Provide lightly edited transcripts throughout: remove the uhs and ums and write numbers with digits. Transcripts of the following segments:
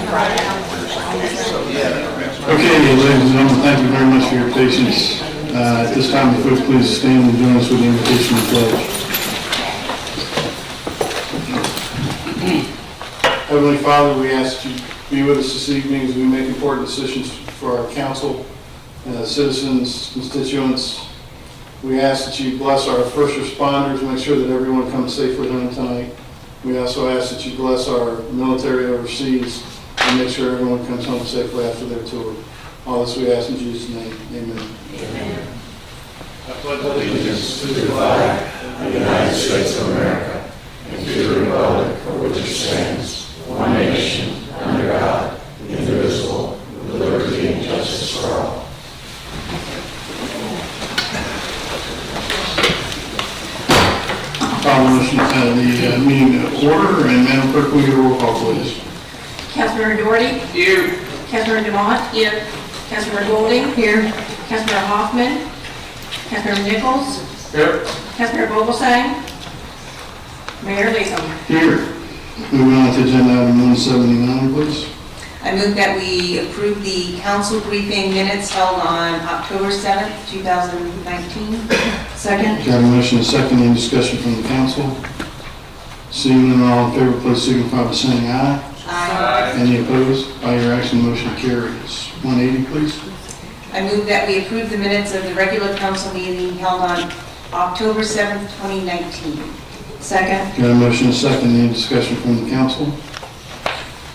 Okay, ladies and gentlemen, thank you very much for your patience. At this time, if you would please stand and join us with the invocation and pledge. Heavenly Father, we ask that you be with us this evening as we make important decisions for our council, citizens, constituents. We ask that you bless our first responders, make sure that everyone comes safely home tonight. We also ask that you bless our military overseas and make sure everyone comes home safely after their tour. All this we ask in Jesus' name. Amen. Amen. I pledge allegiance to the flag of the United States of America and to the republic for which it stands, one nation, under God, indivisible, with liberty and justice for all. The meeting to order, and Madam Clerk, will you get a roll call, please? Councilmember Doherty. Here. Councilmember Dumont. Here. Councilmember Golding. Here. Councilmember Hoffman. Councilmember Nichols. Here. Councilmember Vogelsang. Mayor Latham. Here. Moving on to agenda item 179, please. I move that we approve the council briefing minutes held on October 7th, 2019. Second. Got a motion and a second. Any discussion from the council? Seeing none, all in favor, please signify by saying aye. Aye. Any opposed? By your action, motion carries. 180, please. I move that we approve the minutes of the regular council meeting held on October 7th, 2019. Second. Got a motion and a second. Any discussion from the council?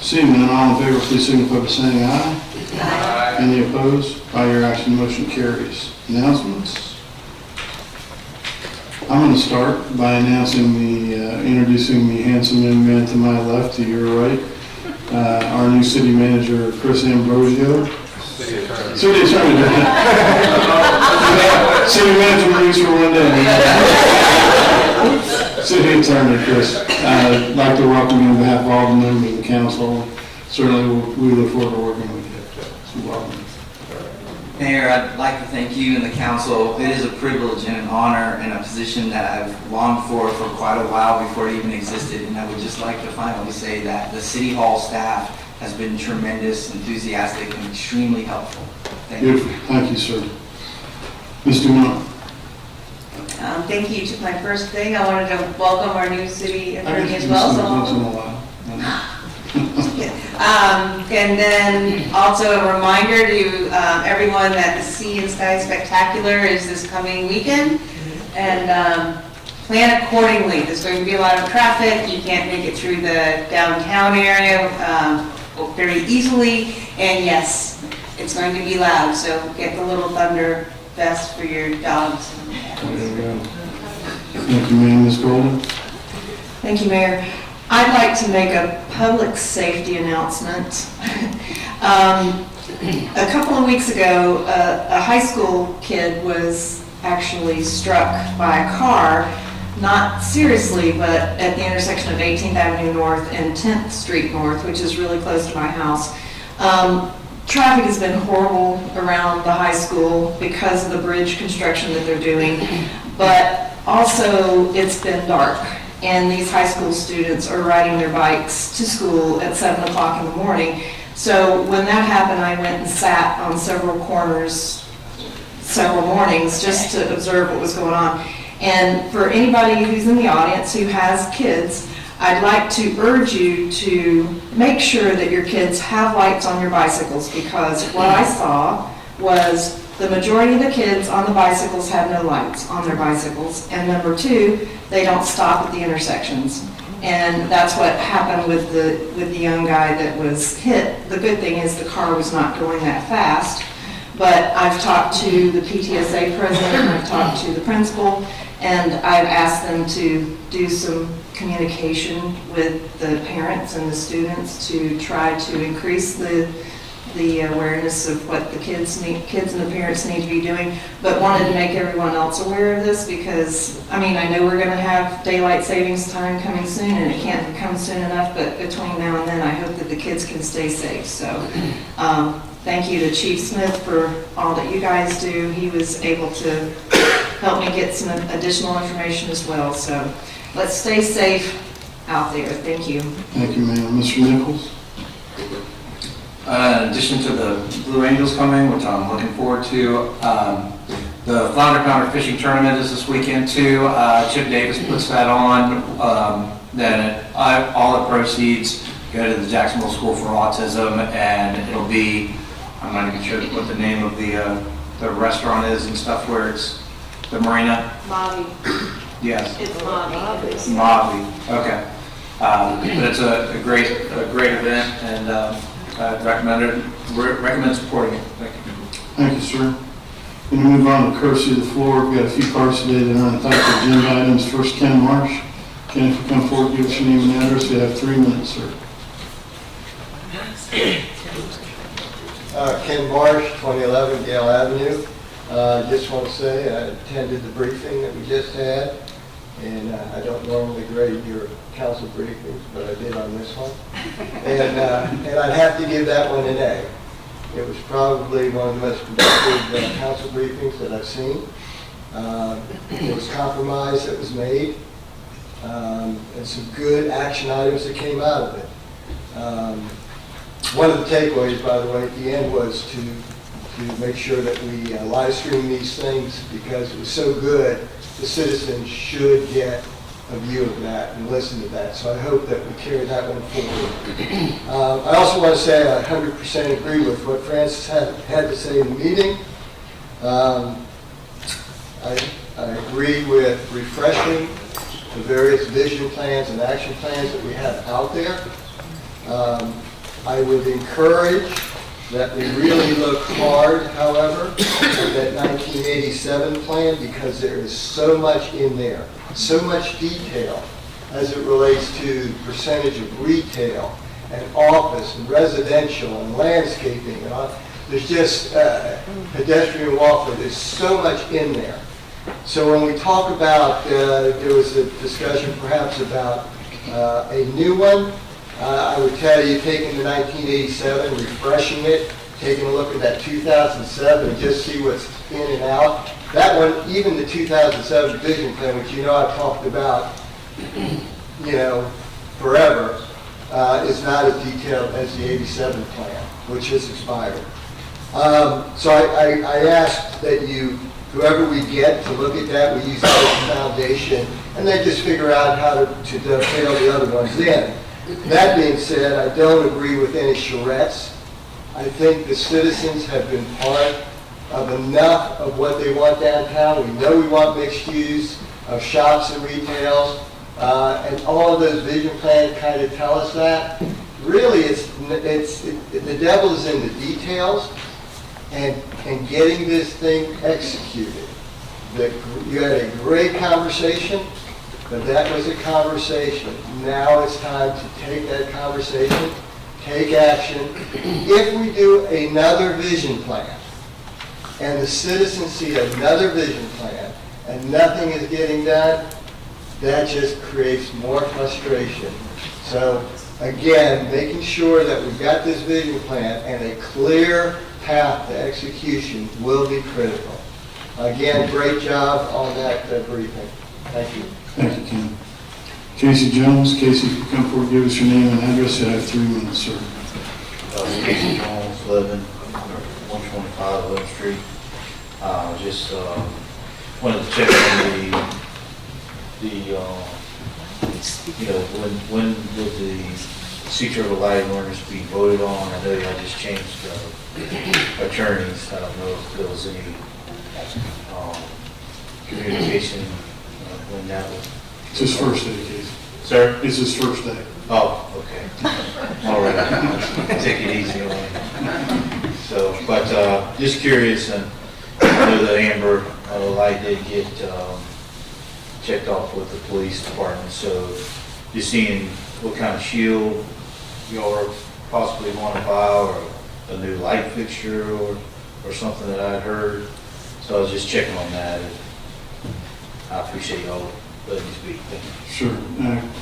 Seeing none, all in favor, please signify by saying aye. Aye. Any opposed? By your action, motion carries. Announcements? I'm going to start by introducing the handsome young man to my left, to your right, our new city manager, Chris Ambrosio. City attorney. City manager release for one day. City attorney, Chris. I'd like to welcome you on behalf of all the members of the council. Certainly, we look forward to working with you. So welcome. Mayor, I'd like to thank you and the council. It is a privilege and an honor and a position that I've longed for quite a while before it even existed. And I would just like to finally say that the City Hall staff has been tremendous, enthusiastic, and extremely helpful. Thank you. Beautiful. Thank you, sir. Ms. Dumont. Thank you. You took my first thing. I wanted to welcome our new city attorney as well. And then also a reminder to everyone that the Sea and Sky Spectacular is this coming weekend, and plan accordingly. There's going to be a lot of traffic. You can't make it through the downtown area very easily, and yes, it's going to be loud, so get the little thunder vest for your dogs. There we go. Thank you, ma'am. Ms. Golden. Thank you, Mayor. I'd like to make a public safety announcement. A couple of weeks ago, a high school kid was actually struck by a car, not seriously, but at the intersection of 18th Avenue North and 10th Street North, which is really close to my house. Traffic has been horrible around the high school because of the bridge construction that they're doing, but also it's been dark. And these high school students are riding their bikes to school at 7 o'clock in the morning. So when that happened, I went and sat on several corners several mornings just to observe what was going on. And for anybody who's in the audience who has kids, I'd like to urge you to make sure that your kids have lights on your bicycles, because what I saw was the majority of the kids on the bicycles have no lights on their bicycles, and number two, they don't stop at the intersections. And that's what happened with the young guy that was hit. The good thing is the car was not going that fast, but I've talked to the PTSA president, and I've talked to the principal, and I've asked them to do some communication with the parents and the students to try to increase the awareness of what the kids and the parents need to be doing, but wanted to make everyone else aware of this because, I mean, I know we're going to have daylight savings time coming soon, and it can't come soon enough, but between now and then, I hope that the kids can stay safe. So thank you to Chief Smith for all that you guys do. He was able to help me get some additional information as well. So let's stay safe out there. Thank you. Thank you, ma'am. Mr. Nichols. In addition to the Blue Angels coming, which I'm looking forward to, the Flounder Pounder Fishing Tournament is this weekend too. Chip Davis puts that on. Then all the proceeds go to the Jacksonville School for Autism, and it'll be, I'm not even sure what the name of the restaurant is and stuff where it's the marina. Bobby, Yes. it's Bobby. Mojave, okay. But it's a great event, and I'd recommend supporting it. Thank you. Thank you, sir. Going to move on to courtesy of the floor. We've got a few cards today that are on top of agenda items. First, Ken Marsh. Ken, if you come forward, give us your name and address. You have 3 minutes, sir. Ken Marsh, 2011 Gale Avenue. Just want to say I attended the briefing that we just had, and I don't normally grade your council briefings, but I did on this one. And I'd have to give that one an A. It was probably one of the most productive council briefings that I've seen. There was compromise that was made, and some good action items that came out of it. One of the takeaways, by the way, at the end was to make sure that we live stream these things, because it was so good, the citizens should get a view of that and listen to that. So I hope that we carry that one forward. I also want to say I 100% agree with what Francis had to say in the meeting. I agree with refreshing the various vision plans and action plans that we have out there. I would encourage that we really look hard, however, at that 1987 plan, because there is so much in there, so much detail as it relates to percentage of retail and office and residential and landscaping. And all. There's just pedestrian walkway. There's so much in there. So when we talk about, there was a discussion perhaps about a new one. I would tell you, taking the 1987, refreshing it, taking a look at that 2007, and just see what's in and out. That one, even the 2007 vision plan, which I've talked about, forever, is not as detailed as the 87 plan, which has expired. So I ask that whoever we get to look at that, we use that as a foundation, and then just figure out how to dovetail the other ones in. That being said, I don't agree with any charrettes. I think the citizens have been part of enough of what they want downtown. We know we want mixed use of shops and retails, and all of those vision plans kind of tell us that. Really, the devil is in the details and getting this thing executed. You had a great conversation. But that was a conversation. Now it's time to take that conversation, take action. If we do another vision plan, and the citizens see another vision plan, and nothing is getting done, that just creates more frustration. So again, making sure that we've got this vision plan and a clear path to execution will be critical. Again, great job on that briefing. Thank you. Thank you, Ken. Casey Jones. Casey, if you come forward, give us your name and address. You have 3 minutes, sir. Casey Jones, 125 11th Street. Just wanted to check on when would the secret of a lighting ordinance be voted on? I know y'all just changed attorneys. I don't know if there was any communication when that was. It's his first day, Casey. Sir? It's his first day. Oh, okay. All right. Take it easy on me. So, but just curious, and I know the amber light did get checked off with the police department, so just seeing what kind of shield y'all are possibly want to buy, or a new light fixture, or something that I'd heard. So I was just checking on that. I appreciate y'all letting me speak. Thank you. Sure.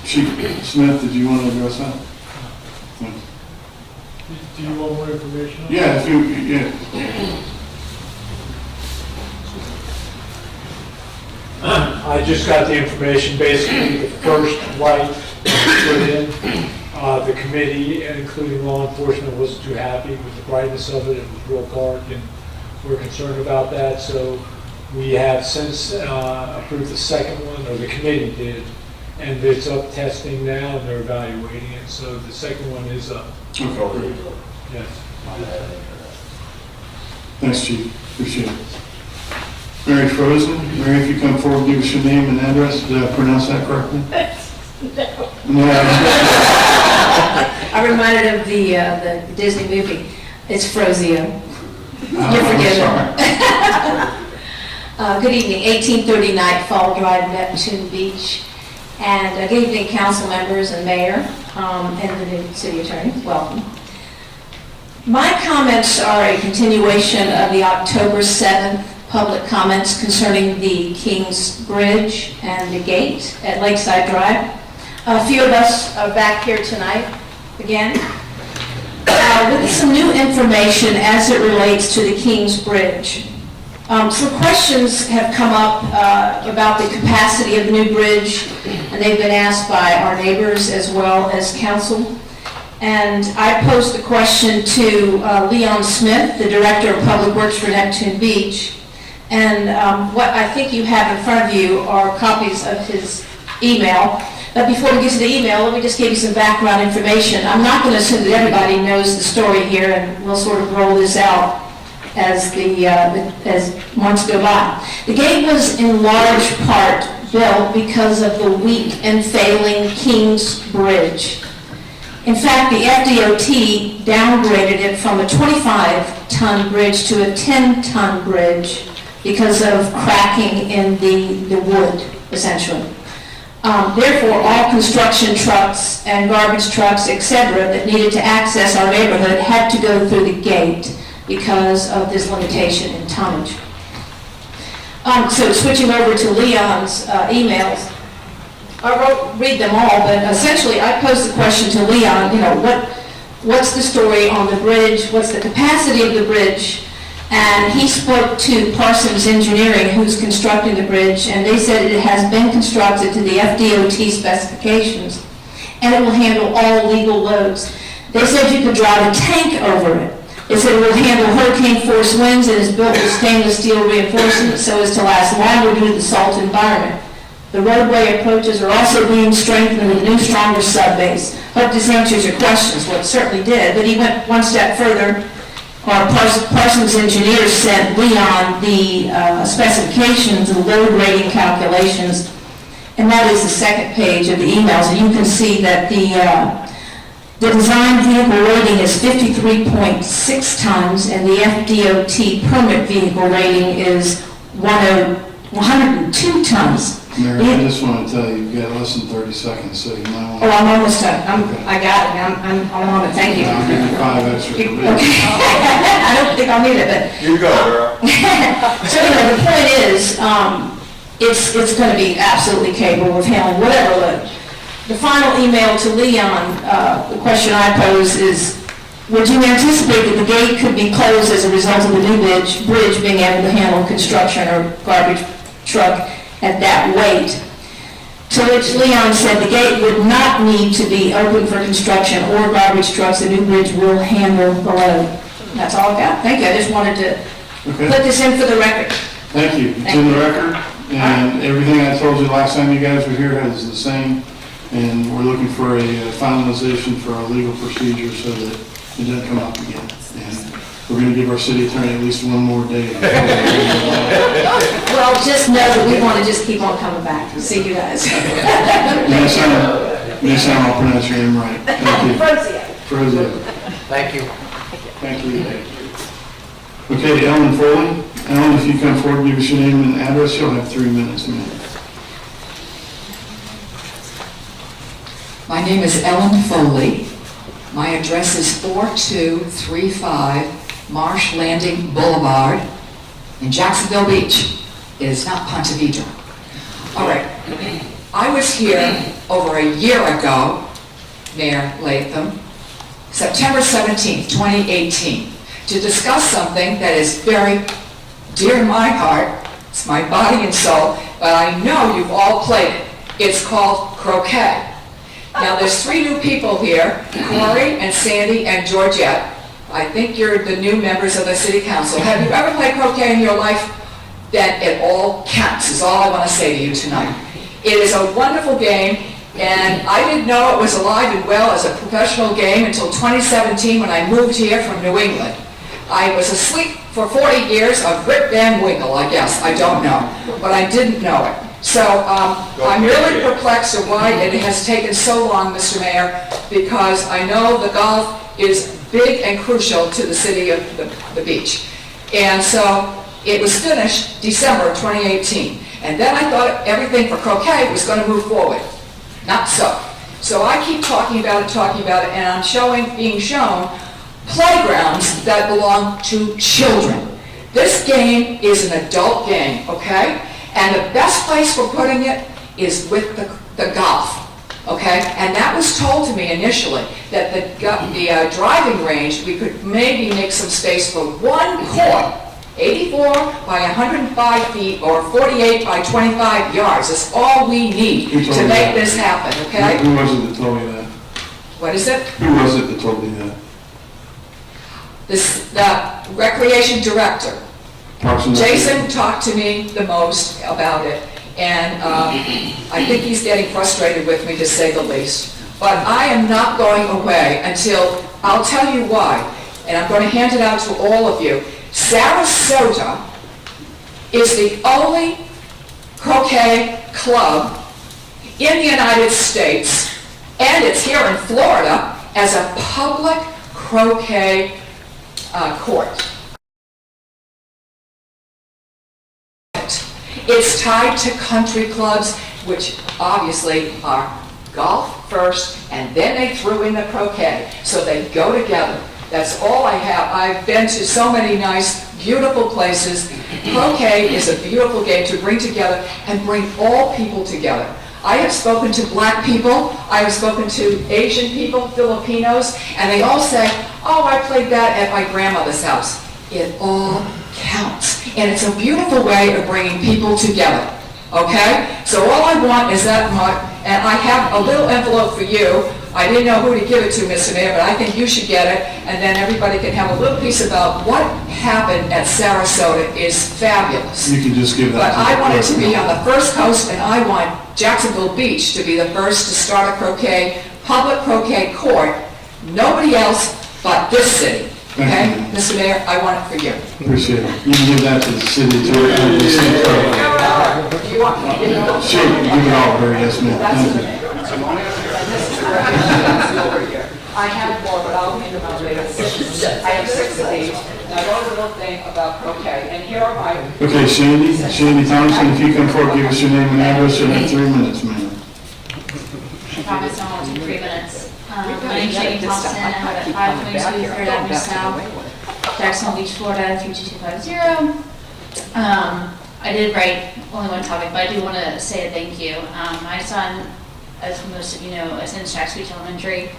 Chief Smith, did you want to address that? Yeah. Do you want more information? Yeah, if you, yeah. I just got the information, basically the first light put in The committee, and including law enforcement, wasn't too happy with the brightness of it. It was real dark, and we're concerned about that. So we have since approved the second one, or the committee did, and it's up testing now, and they're evaluating it. So the second one is up. Okay. Yes. Thanks, Chief. Appreciate it. Mary Frozen. Mary, if you come forward, give us your name and address. Did I pronounce that correctly? No. I'm reminded of the Disney movie. It's Frozio. You're forgiven. Good evening, 1830 Nightfall Drive, Neptune Beach. And good evening, council members and mayor, and the new city attorney. Welcome. My comments are a continuation of the October 7th public comments concerning the Kings Bridge and the gate at Lakeside Drive. A few of us are back here tonight again with some new information as it relates to the Kings Bridge. Some questions have come up about the capacity of the new bridge, and they've been asked by our neighbors as well as council. And I posed the question to Leon Smith, the Director of Public Works for Neptune Beach. And what I think you have in front of you are copies of his email. But before we get to the email, let me just give you some background information. I'm not going to assume that everybody knows the story here, and we'll sort of roll this out as as months go by. The gate was in large part built because of the weak and failing Kings Bridge. In fact, the FDOT downgraded it from a 25-ton bridge to a 10-ton bridge because of cracking in the wood, essentially. Therefore, all construction trucks and garbage trucks, etc., that needed to access our neighborhood had to go through the gate because of this limitation in tonnage. So switching over to Leon's emails, I won't read them all, but essentially I posed the question to Leon, what's the story on the bridge, what's the capacity of the bridge, and he spoke to Parsons Engineering, who's constructing the bridge, and they said it has been constructed to the FDOT specifications, and it will handle all legal loads. They said you could drive a tank over it. They said it will handle hurricane force winds and is built with stainless steel reinforcement so as to last longer due to the salt environment. The roadway approaches are also being strengthened with a new, stronger subbase. Hope this answers your questions. Well, it certainly did, but he went one step further. Our Parsons engineers sent Leon the specifications, the load rating calculations, and that is the second page of the emails. And you can see that the design vehicle rating is 53.6 tons, and the FDOT permit vehicle rating is 102 tons. Mary, I just want to tell you, you've got less than 30 seconds, so you might want Oh, I'm almost done. I got it. I'm on it. Thank you. I'll give you 5 extra for Okay. me. I don't think I'll need it, but. You go, girl. So anyway, the point is, it's going to be absolutely capable of handling whatever load. The final email to Leon, the question I pose is, would you anticipate that the gate could be closed as a result of the new bridge being able to handle construction or garbage truck at that weight? To which Leon said the gate would not need to be open for construction or garbage trucks. The new bridge will handle the load. That's all I got. Thank you. I just wanted to put this in for the record. Thank you. It's in the record, and everything I told you last time you guys were here is the same, and we're looking for a finalization for our legal procedure so that it doesn't come up again. And we're going to give our city attorney at least one more day. Well, just know that we want to just keep on coming back. See you guys. May I sound I'll pronounce your name right. Thank you. Frozio. Thank you. Thank you. Okay, Ellen Foley. Ellen, if you come forward, give us your name and address, you'll have 3 minutes, ma'am. My name is Ellen Foley. My address is 4235 Marsh Landing Boulevard in Jacksonville Beach. It is not Ponte Vedra. All right. I was here over a year ago, Mayor Latham, September 17th, 2018, to discuss something that is very dear to my heart. It's my body and soul, but I know you've all played it. It's called croquet. Now, there's 3 new people here, Corey and Sandy and Georgette. I think you're the new members of the city council. Have you ever played croquet in your life? Then it all counts, is all I want to say to you tonight. It is a wonderful game, and I didn't know it was alive and well as a professional game until 2017 when I moved here from New England. I was asleep for 40 years of Rip Van Winkle, I guess. I don't know, but I didn't know it. So I'm really perplexed at why it has taken so long, Mr. Mayor, because I know the golf is big and crucial to the city of the beach. And so it was finished December 2018. And then I thought everything for croquet was going to move forward. Not so. So I keep talking about it, and I'm being shown playgrounds that belong to children. This game is an adult game, okay? And the best place for putting it is with the golf, okay? And that was told to me initially, that the driving range, we could maybe make some space for 1 court, 84 by 105 feet or 48 by 25 yards. That's all we need to make this happen, okay? Who was it that told you that? What is it? Who was it that told you that? The recreation director. Parks and Rec? Jason talked to me the most about it, and I think he's getting frustrated with me, to say the least. But I am not going away until, I'll tell you why, and I'm going to hand it out to all of you. Sarasota is the only croquet club in the United States, and it's here in Florida, as a public croquet court. It's tied to country clubs, which obviously are golf first, and then they threw in the croquet, so they go together. That's all I have. I've been to so many nice, beautiful places. Croquet is a beautiful game to bring together and bring all people together. I have spoken to black people, I have spoken to Asian people, Filipinos, and they all say, oh, I played that at my grandmother's house. It all counts. And it's a beautiful way of bringing people together, okay? So all I want is that much, and I have a little envelope for you. I didn't know who to give it to, Mr. Mayor, but I think you should get it, and then everybody can have a little piece about what happened at Sarasota is fabulous. You can just give that But to the I want it to clerk be now. on the first coast, and I want Jacksonville Beach to be the first to start a public croquet court. Nobody else but this city, okay? Thank you. Mr. Mayor, I want it for you. Appreciate it. You can give that to the city attorney and the city clerk. Do you want me to give it all? Sure, give it all her, yes, ma'am. That's Thank the you. over here. I have more, but I'll hand them out later. I have 6 of these. Now, I wrote a little thing about croquet, and here are my... Okay, Shandy Thompson, if you come forward, give us your name and address, you'll have 3 minutes, ma'am. I promise I won't do 3 minutes. My name's Shane Thompson, I live at 522 3rd Avenue South, Jacksonville Beach, Florida, 32250. I did write only one topic, but I do want to say a thank you. My son, as most of you know, attends Jackson Beach Elementary.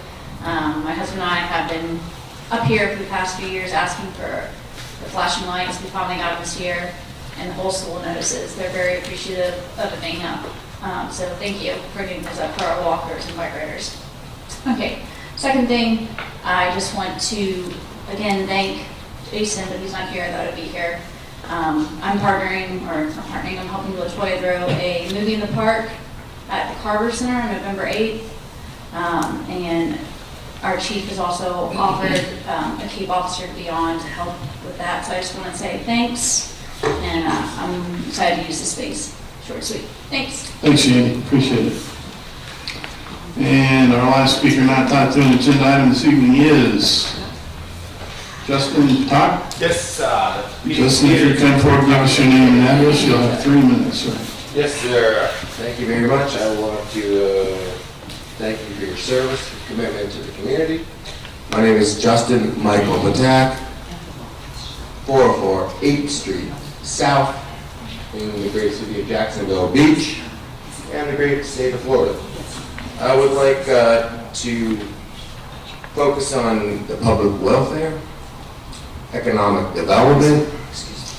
My husband and I have been up here for the past few years asking for the flashing lights. We finally got them this year, and the whole school notices. They're very appreciative of it being up. So thank you for getting those up for our walkers and bike riders. Okay, second thing, I just want to, again, thank Jason, but he's not here, I thought he'd be here. I'm partnering, or not partnering, I'm helping LaToya throw a movie in the park at the Carver Center on November 8th. And our chief has also offered a CAPE officer to be on to help with that. So I just want to say thanks, and I'm excited to use this space. Short and sweet. Thanks. Thanks, Shandy, appreciate it. And our last speaker not tied to an agenda item this evening is Justin Todd. Yes, Justin, if you come forward, give us your name and address, you'll have 3 minutes, sir. Yes, sir. Thank you very much. I want to thank you for your service, commitment to the community. My name is Justin Michael Matak, 404 8th Street South in the great city of Jacksonville Beach and the great state of Florida. I would like to focus on the public welfare, economic development.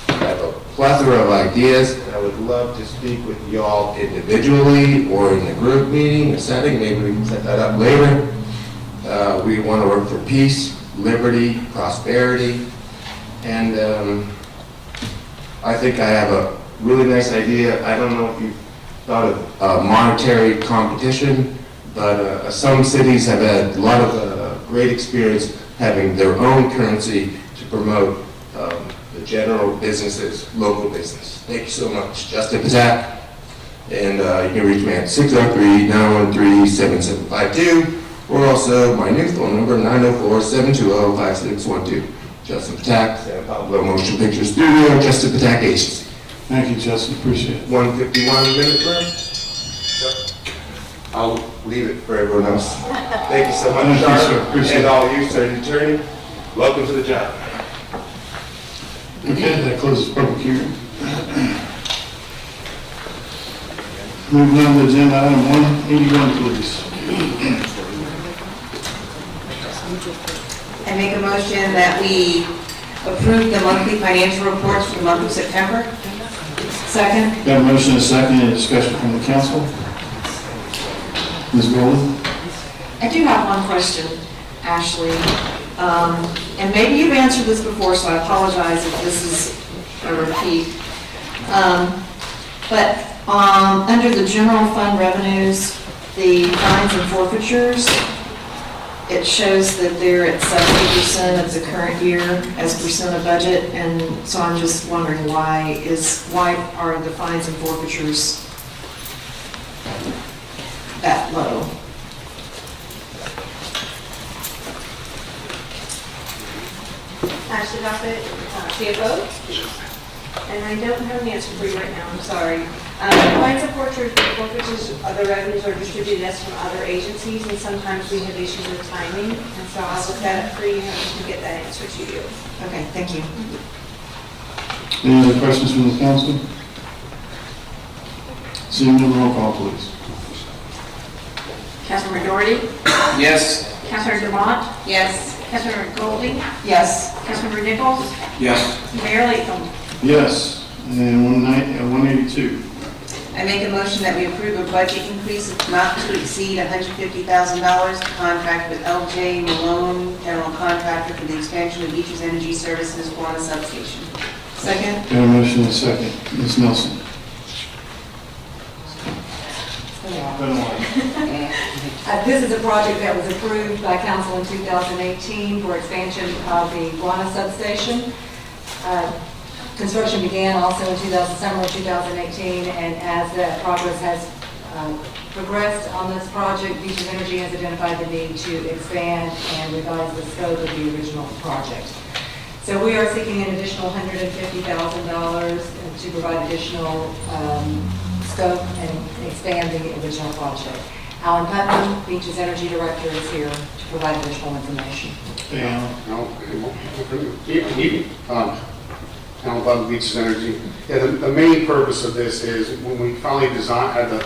I have a plethora of ideas, and I would love to speak with y'all individually or in a group meeting, a setting, maybe we can set that up later. We want to work for peace, liberty, prosperity, and I think I have a really nice idea. I don't know if you've thought of monetary competition, but some cities have had a lot of great experience having their own currency to promote the general businesses, local business. Thank you so much. Justin Patak, and you can reach me at 603-913-7752, or also my new phone number, 904-720-5612. Justin Patak, San Pablo Motion Picture Studio, Justin Patak Agency. Thank you, Justin, appreciate it. 151 minute left. I'll leave it for everyone else. Thank you so much, Thank you, sir. Charlotte, Appreciate and it. all you, Sir Attorney. Welcome to the job. Okay, that closes the public hearing. Moving on to agenda item 181, please. I make a motion that we approve the monthly financial reports for the month of September. Second? Got a motion and a second, any discussion from the council? Ms. Golden? I do have one question, Ashley. And maybe you've answered this before, so I apologize if this is a repeat. But under the general fund revenues, the fines and forfeitures, it shows that they're at 70% of the current year as percent of budget, and so I'm just wondering why are the fines and forfeitures that low? Ashley Gossett, CFO. And I don't have an answer for you right now, I'm sorry. Fines and forfeitures, other revenues are distributed as from other agencies, and sometimes we have issues with timing, and so I'll look that up for you and get that answer to you. Okay, thank you. Any other questions from the council? Seeing none, roll call, please. Councilmember Doherty? Yes. Councilmember Demott? Yes. Councilmember Golding? Yes. Councilmember Nichols? Yes. Mayor Latham? Yes. And 182. I make a motion that we approve a budget increase not to exceed $150,000 to contract with LJ Malone, general contractor, for the expansion of Beaches Energy Services Guana substation. Second? Got a motion and a second. Ms. Nelson? This is a project that was approved by council in 2018 for expansion of the Guana substation. Construction began also in summer of 2018, and as the progress has progressed on this project, Beaches Energy has identified the need to expand and revise the scope of the original project. So we are seeking an additional $150,000 to provide additional scope and expand the original project. Alan Putnam, Beaches Energy Director, is here to provide additional information. Hey, Alan. Alan Putnam, Beaches Energy. Yeah, the main purpose of this is when we finally they started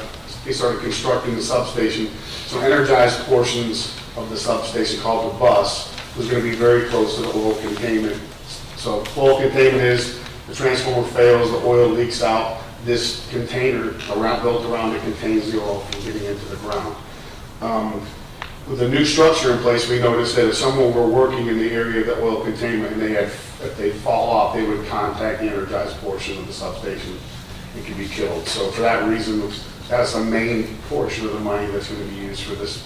constructing the substation, so energized portions of the substation called the bus was going to be very close to the oil containment. So oil containment is the transformer fails, the oil leaks out. This container built around it contains the oil from getting into the ground. With the new structure in place, we noticed that if someone were working in the area of the oil containment and if they fall off, they would contact the energized portion of the substation and could be killed. So for that reason, that's the main portion of the money that's going to be used for this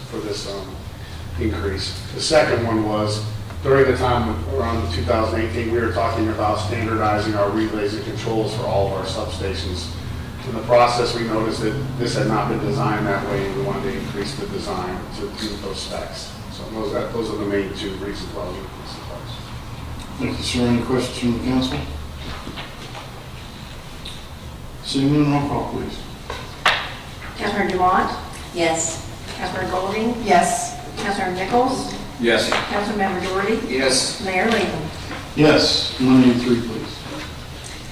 increase. The second one was during the time around 2018, we were talking about standardizing our relays and controls for all of our substations. In the process, we noticed that this had not been designed that way, and we wanted to increase the design to meet those specs. So those are the main two reasons why we increased the price. Thank you, sir. Any questions from the council? Seeing none, roll call, please. Councilmember Demott? Yes. Councilmember Golding? Yes. Councilmember Nichols? Yes. Councilmember Doherty? Yes. Mayor Latham? Yes. 183, please.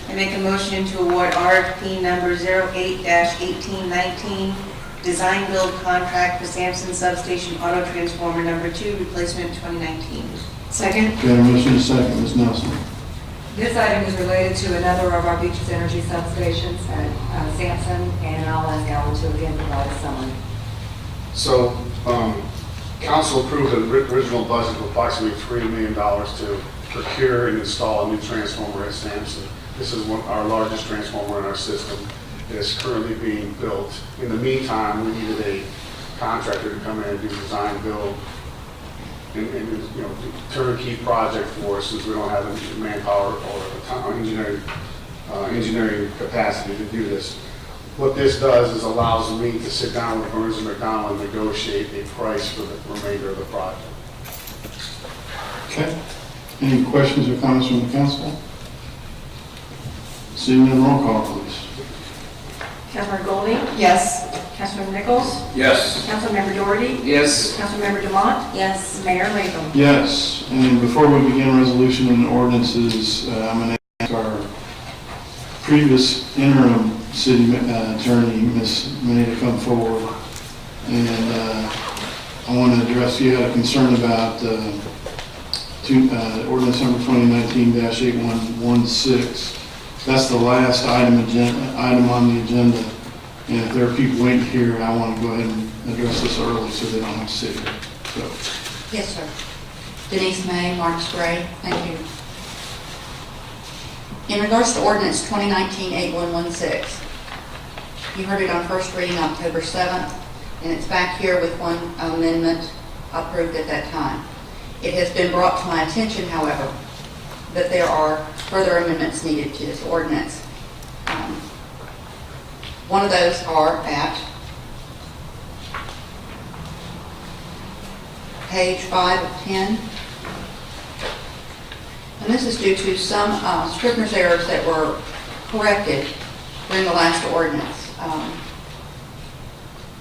I make a motion to award RFP number 08-1819, design build contract for Sampson Substation Auto Transformer number 2, replacement 2019. Second? Got a motion and a second. Ms. Nelson? This item is related to another of our Beaches Energy substations at Sampson, and I'll ask Alan to again provide a summary. So, council approved an original budget of approximately $3 million to procure and install a new transformer at Sampson. This is our largest transformer in our system. It is currently being built. In the meantime, we needed a contractor to come in and do design build and you know, turnkey project for us, since we don't have the manpower or engineering capacity to do this. What this does is allows me to sit down with Burns and McDonnell and negotiate a price for the remainder of the project. Okay. Any questions or comments from the council? Seeing none, roll call, please. Councilmember Goldie? Yes. Councilmember Nichols? Yes. Councilmember Doherty? Yes. Councilmember Demott? Yes. Mayor Latham? Yes, and before we begin resolution and ordinances, I'm going to ask our previous interim city attorney, Ms. May, to come forward. And I want to address, you had a concern about ordinance number 2019-8116. That's the last item on the agenda. And if there are people waiting here, I want to go ahead and address this early so they don't have to sit here. So, Yes, sir. Denise May, Marks Gray, thank you. In regards to ordinance 2019-8116, you heard it on first reading October 7th, and it's back here with one amendment approved at that time. It has been brought to my attention, however, that there are further amendments needed to this ordinance. One of those are at page 5 of 10. And this is due to some Scrivener's errors that were corrected during the last ordinance.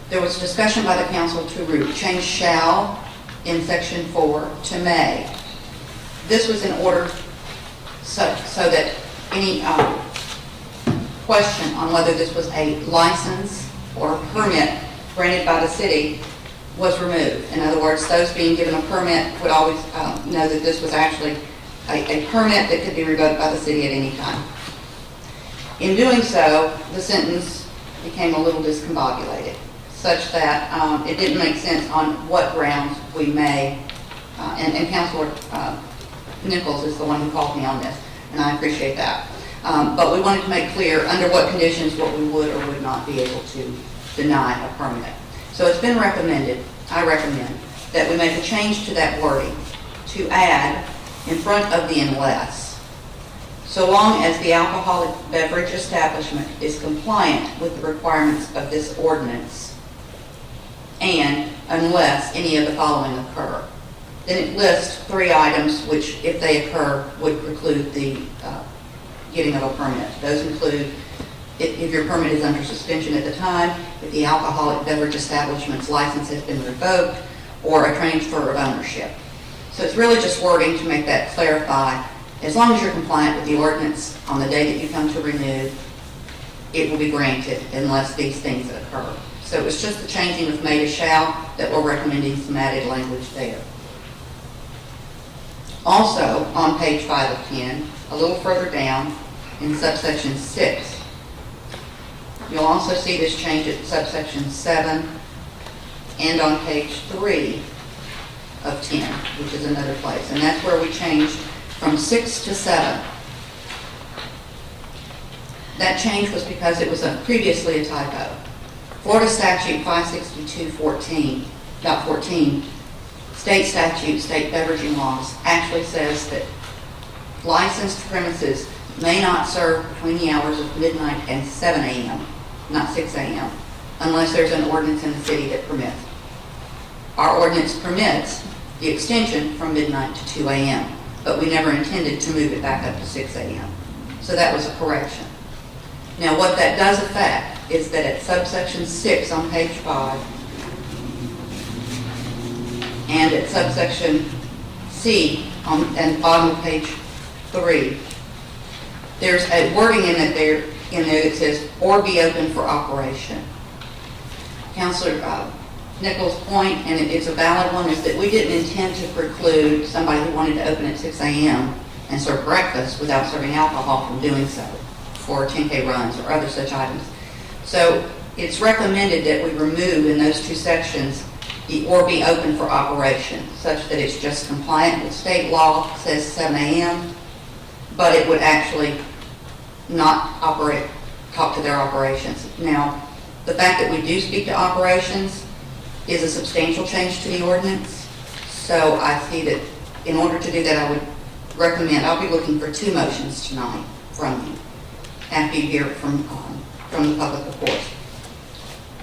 There was discussion by the council to change shall in section 4 to may. This was in order so that any question on whether this was a license or permit granted by the city was removed. In other words, those being given a permit would always know that this was actually a permit that could be revoked by the city at any time. In doing so, the sentence became a little discombobulated, such that it didn't make sense on what grounds we may, and Councilor Nichols is the one who called me on this, and I appreciate that. But we wanted to make clear under what conditions what we would or would not be able to deny a permit. So it's been recommended, I recommend, that we make a change to that wording to add in front of the unless, so long as the alcoholic beverage establishment is compliant with the requirements of this ordinance, and unless any of the following occur. Then it lists 3 items which, if they occur, would preclude the getting of a permit. Those include if your permit is under suspension at the time, if the alcoholic beverage establishment's license has been revoked, or a transfer of ownership. So it's really just wording to make that clarify. As long as you're compliant with the ordinance on the day that you come to renew, it will be granted unless these things occur. So it's just the changing of may to shall that we're recommending some added language there. Also, on page 5 of 10, a little further down in subsection 6, you'll also see this change at subsection 7 and on page 3 of 10, which is another place. And that's where we changed from 6 to 7. That change was because it was previously a typo. Florida statute 562.14, state statute, state beveraging laws, actually says that licensed premises may not serve between the hours of midnight and 7 a.m., not 6 a.m., unless there's an ordinance in the city that permits. Our ordinance permits the extension from midnight to 2 a.m., but we never intended to move it back up to 6 a.m. So that was a correction. Now what that does affect is that at subsection 6 on page 5 and at subsection C on the bottom of page 3, there's a wording in there that says, or be open for operation. Councilor Nichols' point, and it's a valid one, is that we didn't intend to preclude somebody who wanted to open at 6 a.m. and serve breakfast without serving alcohol from doing so for 10K runs or other such items. So it's recommended that we remove in those two sections the or be open for operation, such that it's just compliant with state law, says 7 a.m., but it would actually not talk to their operations. Now, the fact that we do speak to operations is a substantial change to the ordinance. So I see that in order to do that, I would recommend, I'll be looking for 2 motions tonight from you, after you hear from the public, of course.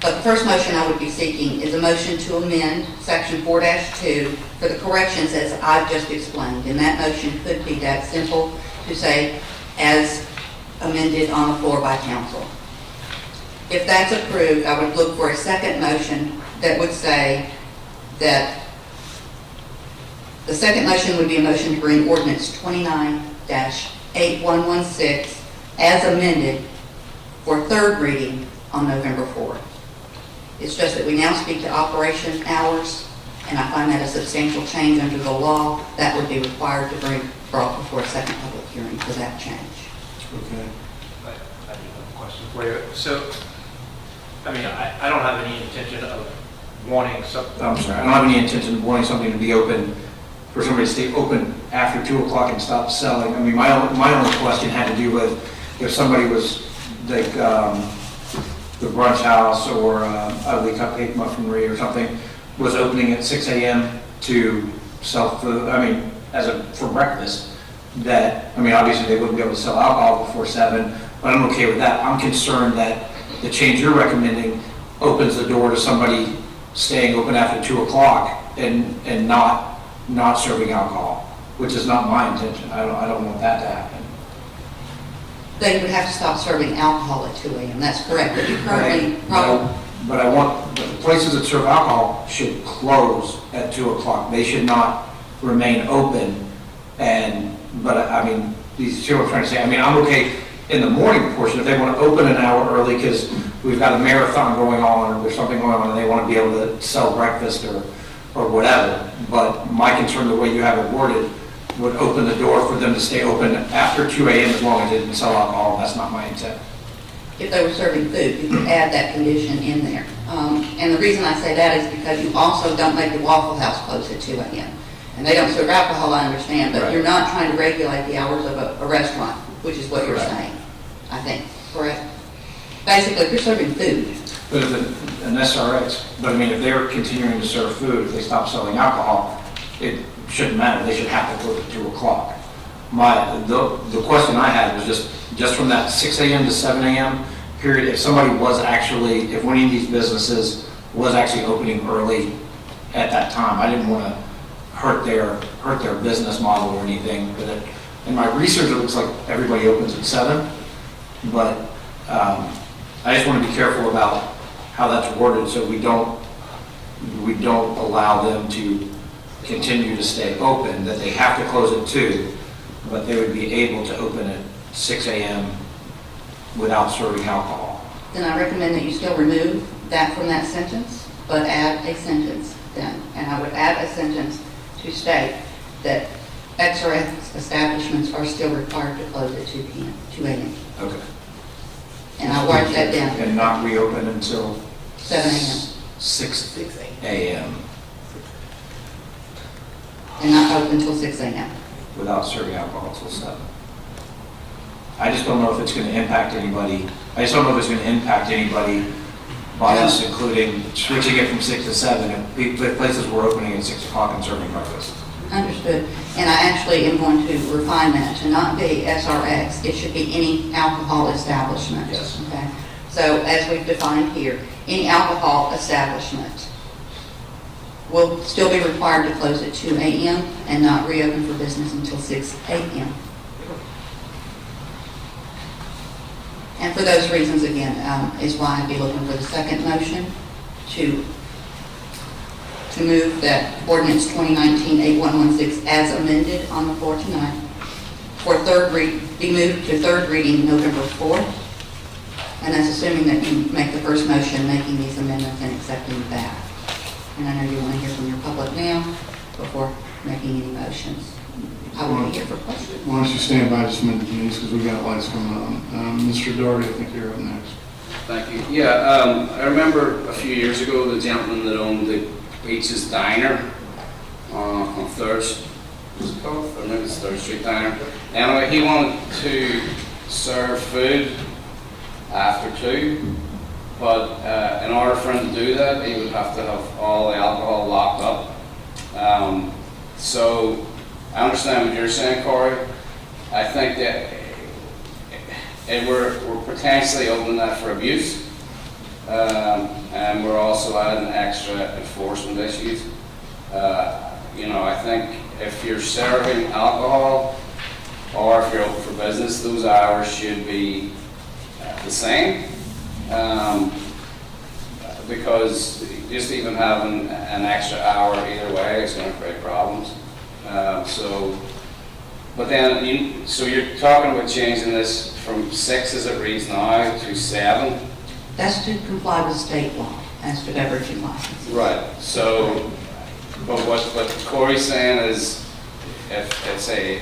But the first motion I would be seeking is a motion to amend Section 4-2 for the corrections as I've just explained. And that motion could be that simple to say, as amended on the floor by council. If that's approved, I would look for a second motion that would say that the second motion would be a motion to bring ordinance 29-8116 as amended for third reading on November 4th. It's just that we now speak to operation hours, and I find that a substantial change under the law that would be required to bring brought before a second public hearing for that change. Okay. I do have a question for you. So, I mean, I don't have any intention of wanting something. I'm sorry, I don't have any intention of wanting something to be open, for somebody to stay open after 2 o'clock and stop selling. I mean, my only question had to do with if somebody was like the brunch house or Ugly Cupcake Muffinery or something was opening at 6 a.m. to sell food, I mean, for breakfast, that, I mean, obviously they wouldn't be able to sell alcohol before 7, but I'm okay with that. I'm concerned that the change you're recommending opens the door to somebody staying open after 2 o'clock and not serving alcohol, which is not my intention. I don't want that to happen. They would have to stop serving alcohol at 2 a.m. That's correct. But you currently But the places that serve alcohol should close at 2 o'clock. They should not remain open. But I mean, you see what I'm trying to say? I mean, I'm okay in the morning portion if they want to open an hour early because we've got a marathon going on or there's something going on and they want to be able to sell breakfast or whatever. But my concern, the way you have it worded, would open the door for them to stay open after 2 a.m. as long as they didn't sell alcohol. That's not my intent. if they were serving food, you could add that condition in there. And the reason I say that is because you also don't make the Waffle House close at 2 a.m. And they don't serve alcohol, I understand, but you're not trying to regulate the hours of a restaurant, which is what you're saying, I think, correct? Basically, if you're serving food. But if an SRX, but I mean, if they're continuing to serve food, if they stop selling alcohol, it shouldn't matter. They should have to close at 2 o'clock. The question I had was just from that 6 a.m. to 7 a.m. period, if somebody was actually, if one of these businesses was actually opening early at that time, I didn't want to hurt their business model or anything. But in my research, it looks like everybody opens at 7. But I just want to be careful about how that's worded so we don't allow them to continue to stay open, that they have to close at 2, but they would be able to open at 6 a.m. without serving alcohol. Then I recommend that you still remove that from that sentence, but add a sentence then. And I would add a sentence to state that XRX establishments are still required to close at 2 a.m. Okay. And I'll write that down. And not reopen until 7 a.m. 6 a.m. And not open until 6 a.m. without serving alcohol until 7. I just don't know if it's going to impact anybody. I just don't know if it's going to impact anybody by us including switching it from 6 to 7 if places were opening at 6 o'clock and serving breakfast. Understood. And I actually am going to refine that to not be SRX. It should be any alcohol establishment. Yes. Okay. So as we've defined here, any alcohol establishment will still be required to close at 2 a.m. and not reopen for business until 6 a.m. And for those reasons, again, is why I'd be looking for the second motion to move that ordinance 2019-8116 as amended on the floor tonight for be moved to third reading November 4th. And that's assuming that you make the first motion making these amendments and accepting that. And I know you want to hear from your public now before making any motions. I will be here for questions. Why don't you stand by just a minute, Denise, because we got lights coming on. Mr. Doherty, I think you're up next. Thank you. Yeah, I remember a few years ago, the gentleman that owned the Beaches Diner on Third, what's it called? Or maybe it's Third Street Diner. Anyway, he wanted to serve food after 2, but in order for him to do that, he would have to have all the alcohol locked up. So I understand what you're saying, Corey. I think that we're potentially opening that for abuse, and we're also adding extra enforcement issues. I think if you're serving alcohol or if you're open for business, those hours should be the same, because just even having an extra hour either way is going to create problems. But then, so you're talking about changing this from 6 as it reads now to 7? That's to comply with state law as to beverage and license. Right. So, but what Corey's saying is, if it's a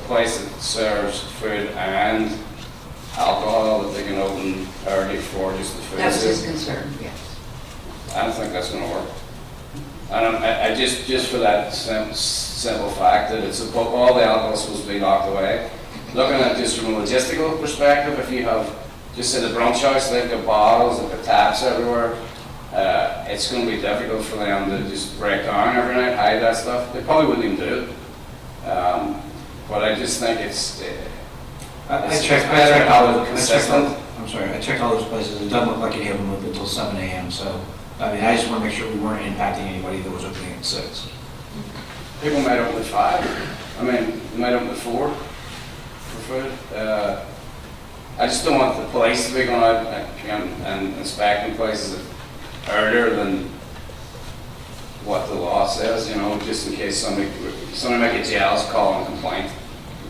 place that serves food and alcohol, that they can open early for just the food. That was his concern, yes. I don't think that's going to work. I just for that simple fact that it's all the alcohol is supposed to be locked away. Looking at it just from a logistical perspective, if you have just at a brunch house, they've got bottles, they've got taps everywhere. It's going to be difficult for them to just break down every night, hide that stuff. They probably wouldn't even do it. But I just think it's better how it's consistent. I'm sorry, I checked all those places, it doesn't look like any of them open until 7 a.m., so, I mean, I just want to make sure we weren't impacting anybody that was opening at 6. People might open at 5. I mean, they might open at 4 for food. I just don't want the police to be going out and inspecting places earlier than what the law says, just in case somebody might get jealous, call and complain.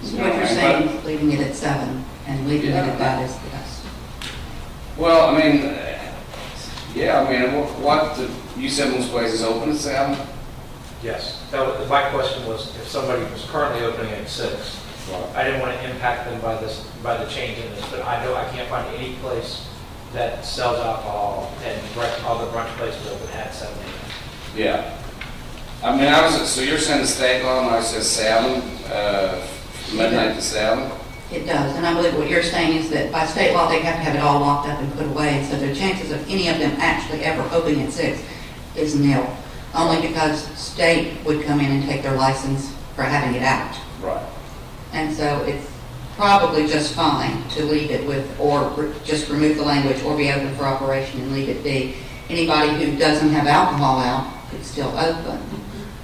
So what you're saying is leaving it at 7 and leaving it at that is the best. Well, I mean, you said most places open at 7? Yes. My question was, if somebody was currently opening at 6, I didn't want to impact them by the change in this, but I know I can't find any place that sells alcohol and all the brunch places open at 7 a.m. Yeah. I mean, so you're saying the state law now says 7, midnight to 7? It does, and I believe what you're saying is that by state law, they have to have it all locked up and put away, so the chances of any of them actually ever opening at 6 is nil, only because state would come in and take their license for having it out. Right. And so it's probably just fine to leave it with, or just remove the language, or be open for operation and leave it be. Anybody who doesn't have alcohol out could still open,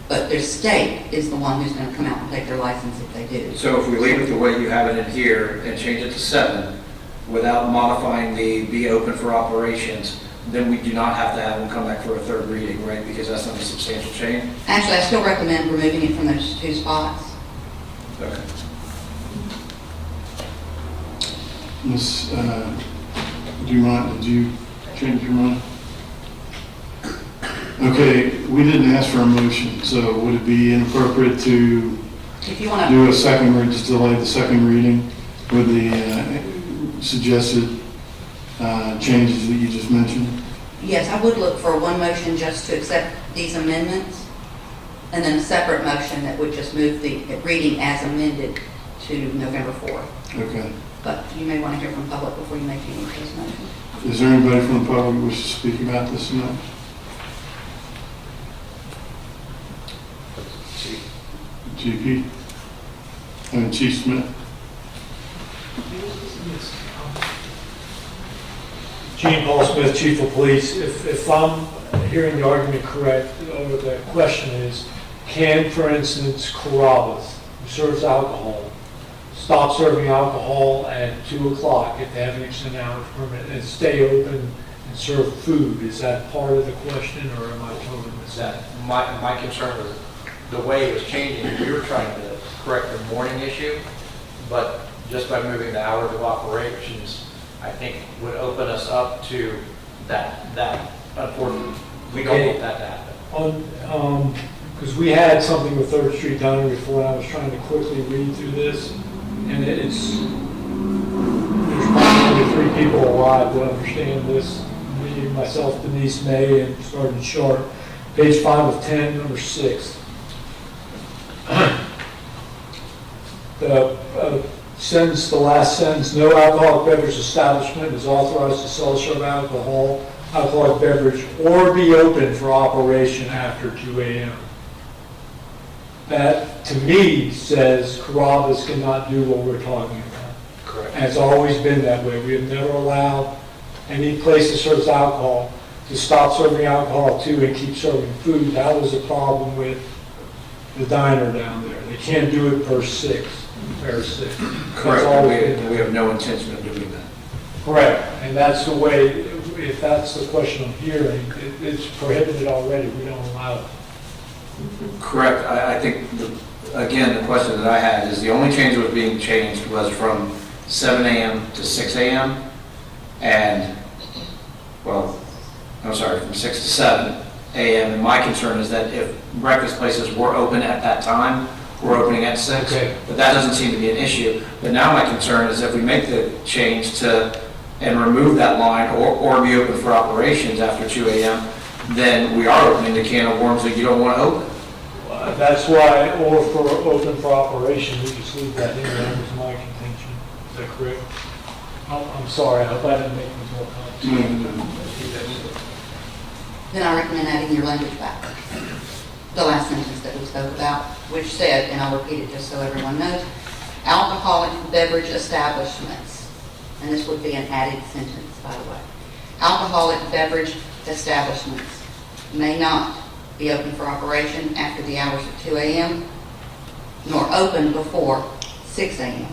but their state is the one who's going to come out and take their license if they do. So if we leave it the way you have it in here and change it to 7, without modifying the be open for operations, then we do not have to have them come back for a 3rd reading, right? Because that's not a substantial change? Actually, I still recommend removing it from those 2 spots. Okay. Ms. Dumont, did you change your mind? Okay, we didn't ask for a motion, so would it be inappropriate to If you want do to, a second, or just delay the second reading with the suggested changes that you just mentioned? yes, I would look for one motion just to accept these amendments, and then a separate motion that would just move the reading as amended to November 4th. Okay. But you may want to hear from public before you make any of those motions. Is there anybody from the public who wishes to speak about this tonight? GP? Chief Smith? Gene Paul Smith, Chief of Police. If I'm hearing the argument correct, or the question is, can, for instance, Carrabba's, who serves alcohol, stop serving alcohol at 2 o'clock if they have an extended hours permit and stay open and serve food? Is that part of the question, or am I totally missing that? My concern was the way it was changing. We were trying to correct the morning issue, but just by moving the hours of operations, I think would open us up to that unfortunately, we don't want that to happen. because we had something with Third Street Diner before, and I was trying to quickly read through this, and there's probably only 3 people alive that understand this. Me, myself, Denise May, and Sergeant Sharp. Page 5 of 10, number 6. The sentence, the last sentence, no alcoholic beverage establishment is authorized to sell or serve alcoholic beverage or be open for operation after 2 a.m. That, to me, says Carrabba's cannot do what we're talking about. Correct. And it's always been that way. We have never allowed any place that serves alcohol to stop serving alcohol too and keep serving food. That was a problem with the diner down there. They can't do it per 6. That's Correct, always been we have no intention of doing that. correct. And that's the way, if that's the question I'm hearing, it's prohibited already. We don't allow it. Correct, I think, again, the question that I had is the only change that was being changed was from 7 a.m. to 6 a.m. and, well, I'm sorry, from 6 to 7 a.m. And my concern is that if breakfast places were open at that time, we're opening at 6. Okay. But that doesn't seem to be an issue. But now my concern is if we make the change to, and remove that line, or be open for operations after 2 a.m., then we are opening the can of worms that you don't want to open. That's why, or for open for operation, we just leave that in. That was my contention. Is that correct? I'm sorry, I hope I didn't make things more complicated. Then I recommend adding your language back. The last sentence that we spoke about, which said, and I'll repeat it just so everyone knows, alcoholic beverage establishments, and this would be an added sentence, by the way. Alcoholic beverage establishments may not be open for operation after the hours of 2 a.m., nor open before 6 a.m.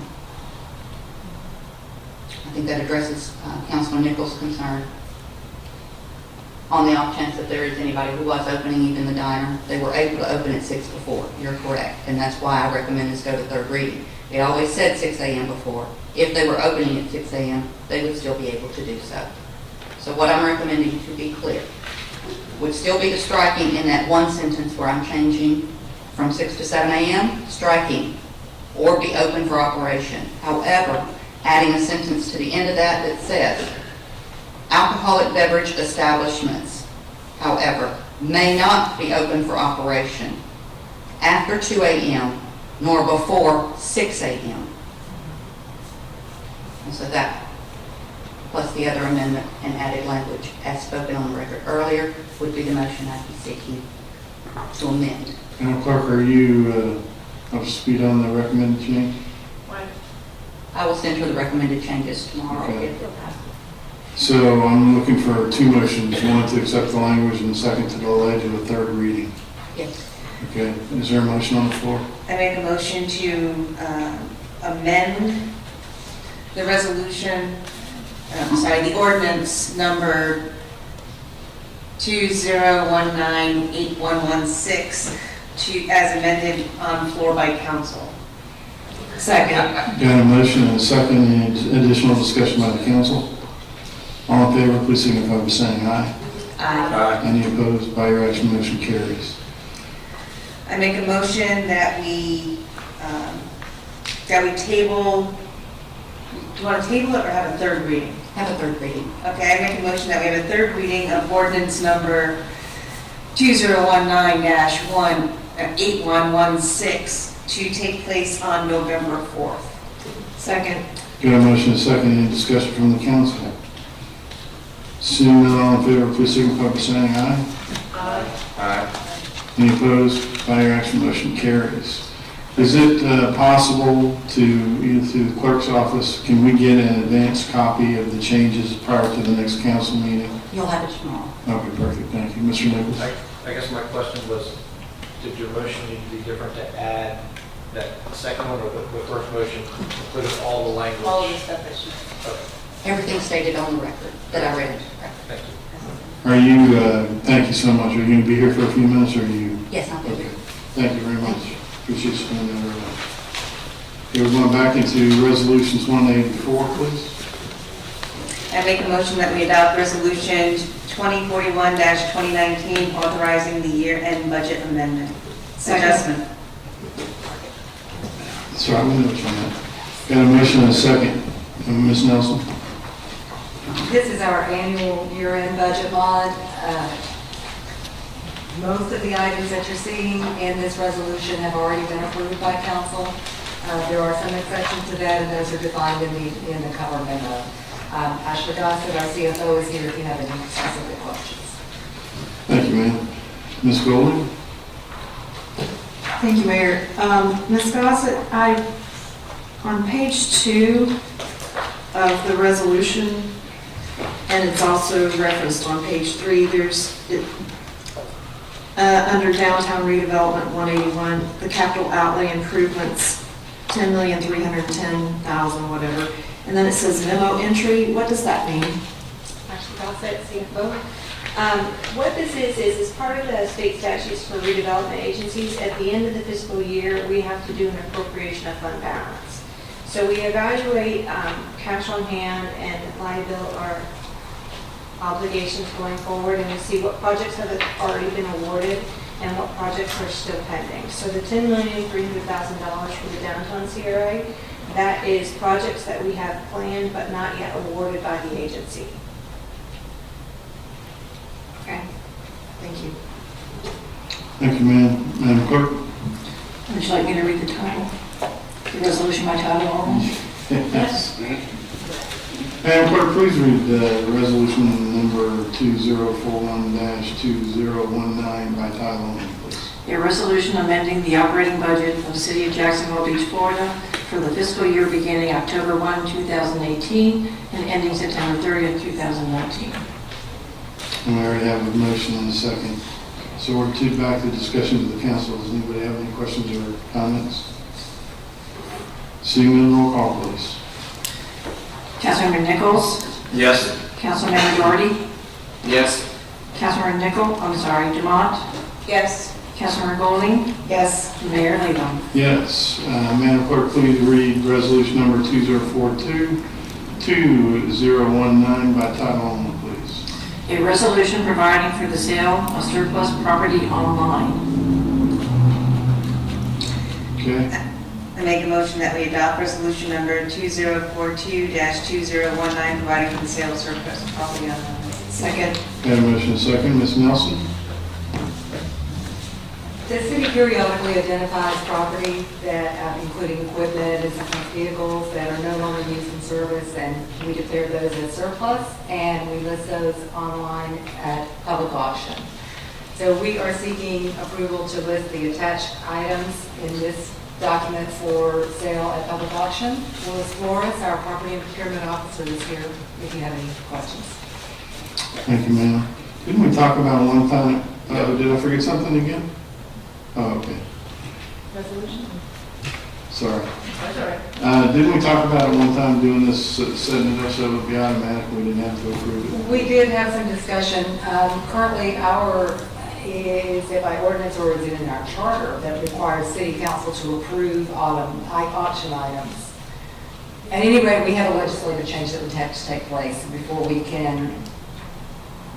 I think that addresses Councilman Nichols' concern. On the off chance that there is anybody who was opening even the diner, they were able to open at 6 before. You're correct, and that's why I recommend this go to third reading. It always said 6 a.m. before. If they were opening at 6 a.m., they would still be able to do so. So what I'm recommending, to be clear, would still be the striking in that one sentence where I'm changing from 6 to 7 a.m., striking, or be open for operation. However, adding a sentence to the end of that that says, alcoholic beverage establishments, however, may not be open for operation after 2 a.m. nor before 6 a.m. And so that, plus the other amendment and added language as spoken on the record earlier, would be the motion I'd be seeking to amend. Madam Clerk, are you up to speed on the recommended change? I will send her the recommended changes tomorrow. Okay. So I'm looking for 2 motions, one to accept the language and second to delay to the third reading. Yes. Okay, is there a motion on the floor? I make a motion to amend the resolution, the ordinance number 2019-8116 as amended on floor by council. Second. Got a motion and a second. Any additional discussion by the council? All in favor, please signify by saying aye. Aye. Any opposed? By your action, motion carries. I make a motion that we table, do you want to table it or have a third reading? Have a third reading. Okay, I make a motion that we have a third reading of ordinance number 2019-8116 to take place on November 4th. Second. Got a motion and a second. Any discussion from the council? Seeing none, all in favor, please signify by saying aye. Aye. Any opposed? By your action, motion carries. Is it possible to, either through the clerk's office, can we get an advance copy of the changes prior to the next council meeting? You'll have it tomorrow. Okay, perfect. Thank you. Mr. Nichols? I guess my question was, did your motion need to be different to add that second one, or the first motion included all the language? All of the stuff that she, everything stated on the record that I read. Thank you. Are you, thank you so much. Are you going to be here for a few minutes, or are you? Yes, I'll be here. Thank you very much. Appreciate you spending that very much. Okay, we're going back into resolutions 184, please. I make a motion that we adopt resolution 2041-2019 authorizing the year-end budget amendment. adjustment. That's right, we know what you're at. Got a motion and a second. Ms. Nelson? This is our annual year-end budget bond. Most of the items that you're seeing in this resolution have already been approved by council. There are some exceptions to that, and those are defined in the cover memo. Ashley Gossett, our CFO, is here if you have any specific questions. Thank you, ma'am. Ms. Golden? Thank you, Mayor. Ms. Gossett, on page 2 of the resolution, and it's also referenced on page 3, there's, under downtown redevelopment 181, the capital outlay improvements, 10,310,000, whatever. And then it says memo entry. What does that mean? Ashley Gossett, CFO. What this is part of the state statutes for redevelopment agencies. At the end of the fiscal year, we have to do an appropriation of fund balance. So we evaluate cash on hand and liability or obligations going forward, and we see what projects have already been awarded and what projects are still pending. So the $10,300,000 for the downtown CRA, that is projects that we have planned but not yet awarded by the agency. Okay. Thank you. Thank you, ma'am. Madam Clerk? Would you like me to read the title? The resolution by title only? Yes. Madam Clerk, please read resolution number 2041-2019 by title only, please. A resolution amending the operating budget of the City of Jacksonville Beach, Florida for the fiscal year beginning October 1, 2018 and ending September 30th, 2019. And we already have a motion and a second. So we're back to discussion with the council. Does anybody have any questions or comments? Seeing none, roll call, please. Councilmember Nichols? Yes. Councilmember Doherty? Yes. Councilmember Dumont? Yes. Councilmember Golding? Yes. Mayor Levon. Yes. Madam Clerk, please read resolution number 2042-2019 by title only, please. A resolution providing for the sale of surplus property online. Okay. I make a motion that we adopt resolution number 2042-2019, providing for the sale of surplus property online. Second. Got a motion and a second. Ms. Nelson? The city periodically identifies property that, including equipment and sometimes vehicles that are no longer used in service, and we declare those as surplus, and we list those online at public auction. So we are seeking approval to list the attached items in this document for sale at public auction. Willis Flores, our property and procurement officer, is here if you have any questions. Thank you, ma'am. Didn't we talk about it one time? Did I forget something again? Oh, okay. Resolution? Sorry. That's all right. Didn't we talk about it one time doing this, setting it up so it would be automatic, we didn't have to approve it? We did have some discussion. Currently, is it by ordinance or is it in our charter that requires city council to approve auction items? At any rate, we have a legislative change that would have to take place before we can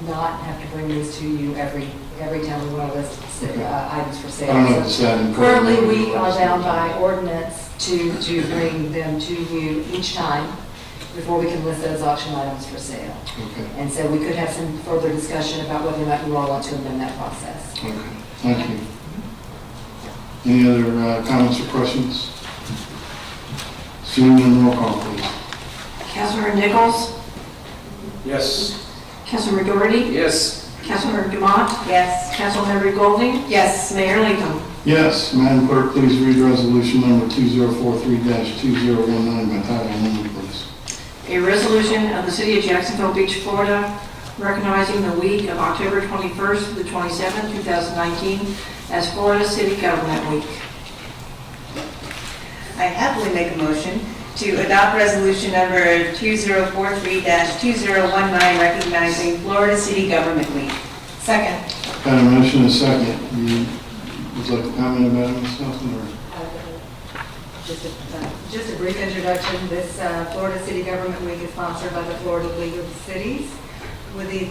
not have to bring these to you every time we want to list items for sale. I don't know if it's that important. Currently, we are bound by ordinance to bring them to you each time before we can list those auction items for sale. Okay. And so we could have some further discussion about whether or not you all want to amend that process. Okay. Thank you. Any other comments or questions? Seeing none, roll call, please. Councilmember Nichols? Yes. Councilmember Doherty? Yes. Councilmember Dumont? Yes. Councilmember Golding? Yes. Mayor Levon. Yes. Madam Clerk, please read resolution number 2043-2019 by title only, please. A resolution of the City of Jacksonville Beach, Florida, recognizing the week of October 21st to the 27th, 2019 as Florida City Government Week. I happily make a motion to adopt resolution number 2043-2019, recognizing Florida City Government Week. Second. Got a motion and a second. You would like to comment about it, Ms. Nelson, or? Just a brief introduction. This Florida City Government Week is sponsored by the Florida League of Cities with the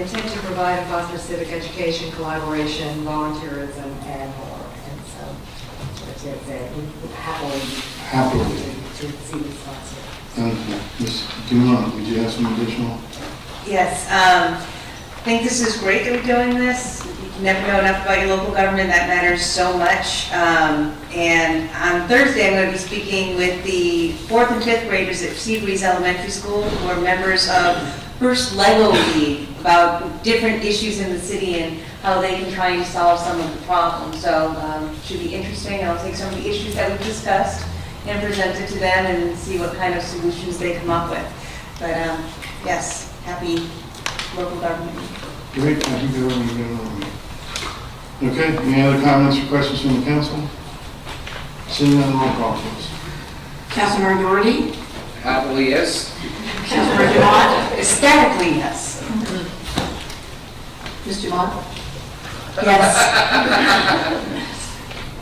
intent to provide and foster civic education, collaboration, volunteerism, and more. Ted said, we would happily Happily. to see this concept. Thank you. Ms. Dumont, would you have some additional? Yes, I think this is great that we're doing this. You never know enough about your local government, that matters so much. And on Thursday, I'm going to be speaking with the 4th and 5th graders at Seabreeze Elementary School, who are members of First Lego League, about different issues in the city and how they can try and solve some of the problems. So should be interesting. I'll take some of the issues that we've discussed and present it to them and see what kind of solutions they come up with. But yes, happy local government. Great, I think we're going to go on. Okay, any other comments or questions from the council? Seeing none, roll call, please. Councilmember Doherty? Happily, yes. Councilmember Dumont? Ecstatically, yes. Ms. Dumont? Yes.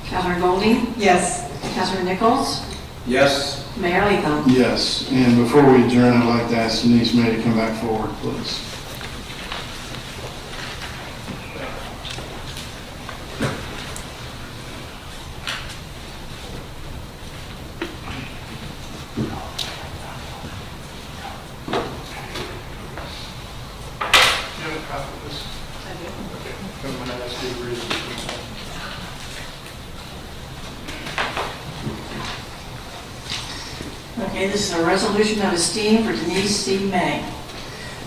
Councilmember Goldie? Yes. Councilmember Nichols? Yes. Mayor Latham? Yes, and before we adjourn, I'd like to ask Denise May to come back forward, please. Okay, this is a resolution of esteem for Denise C. May.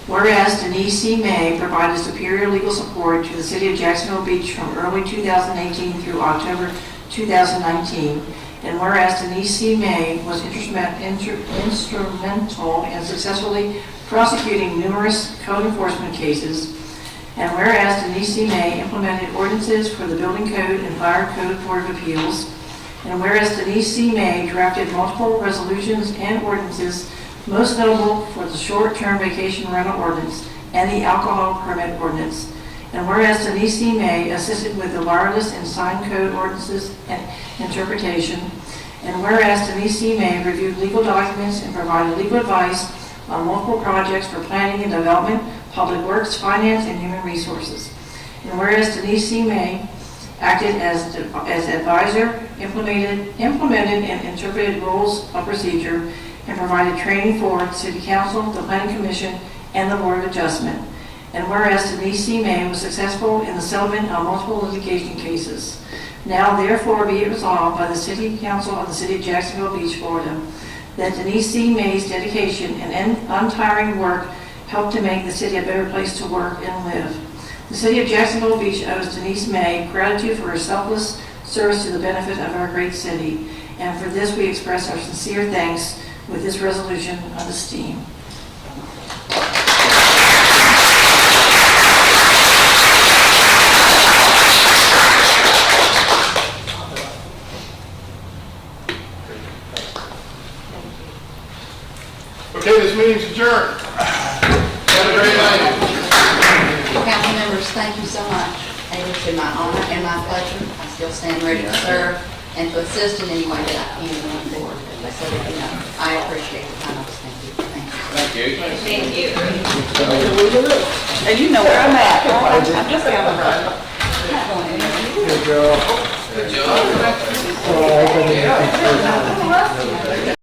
Whereas Denise C. May provided superior legal support to the city of Jacksonville Beach from early 2018 through October 2019, and whereas Denise C. May was instrumental in successfully prosecuting numerous code enforcement cases, and whereas Denise C. May implemented ordinances for the Building Code and Fire Code Board of Appeals, and whereas Denise C. May drafted multiple resolutions and ordinances, most notable for the short-term vacation rental ordinance and the alcohol permit ordinance, and whereas Denise C. May assisted with the wireless and sign code ordinances and interpretation, and whereas Denise C. May reviewed legal documents and provided legal advice on multiple projects for planning and development, public works, finance, and human resources, and whereas Denise C. May acted as advisor, implemented and interpreted rules of procedure, and provided training for the City Council, the Planning Commission, and the Board of Adjustment. And whereas Denise C. May was successful in the settlement of multiple litigation cases. Now therefore be it resolved by the City Council of the City of Jacksonville Beach, Florida, that Denise C. May's dedication and untiring work helped to make the city a better place to work and live. The City of Jacksonville Beach owes Denise May gratitude for her selfless service to the benefit of our great city. And for this, we express our sincere thanks with this resolution of esteem. Okay, this meeting's adjourned. Have a great night. Council members, thank you so much. It has been my honor and my pleasure. I still stand ready to serve and to assist in any way that I can going forward. As I said, you know, I appreciate the time. Thank you. Thank you. Thank you. And you know where I'm at. I'm just down the road. Good girl. Good job. Oh, I couldn't-